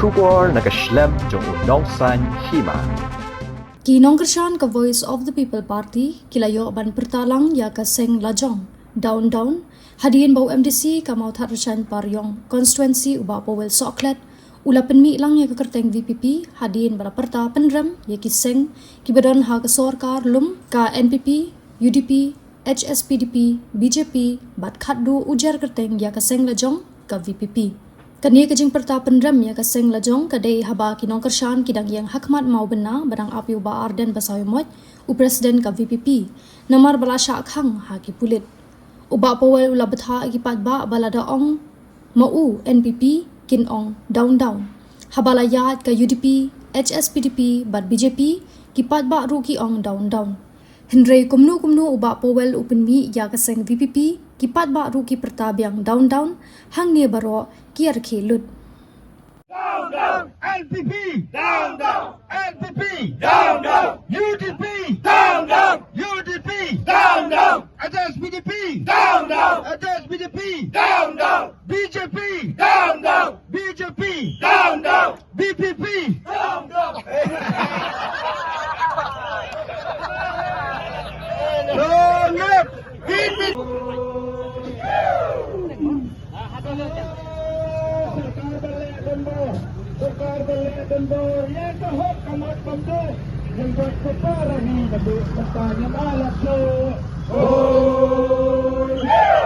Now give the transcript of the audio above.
Shubor nakaslem jong Nongkyrshan Hima. Ki Nongkyrshan ka Voice of the People Party kilayo ban pertalang ya ka Seng lajong down Hadien bau MDC ka mau Nongkyrshan paryong constituency uba powel soklet ula penmi lang ya ka kerteng VPP Hadien bala perta penrem ya ki Seng ki badan ha ka sorkar lum ka NPP UDP Hspdp BJP bat khatdu ujar kerteng ya ka Seng lajong ka VPP. Kania kejing perta penrem ya ka Seng lajong kadai haba ki Nongkyrshan kidang yang hakmat mau bena badang api uba arden basawi moit u presiden ka VPP namar bala syak khang ha ki pulit uba powel ula betha ki patba balada ong mau NPP kin ong down habala yat ka UDP Hspdp bat BJP ki patba ru ki ong down Hendrei kumnu uba powel upen mi ya ka Seng VPP kipat ba ru ki pertabiang down hang ne baro kiar khilut down NPP down NPP down UDP down UDP down Hspdp down Hspdp down BJP down BJP down BPP down Tukar balik dan bor yang kahok kamat pamdo yang buat keparahi nabuk bertanya malas so. Oh yeah.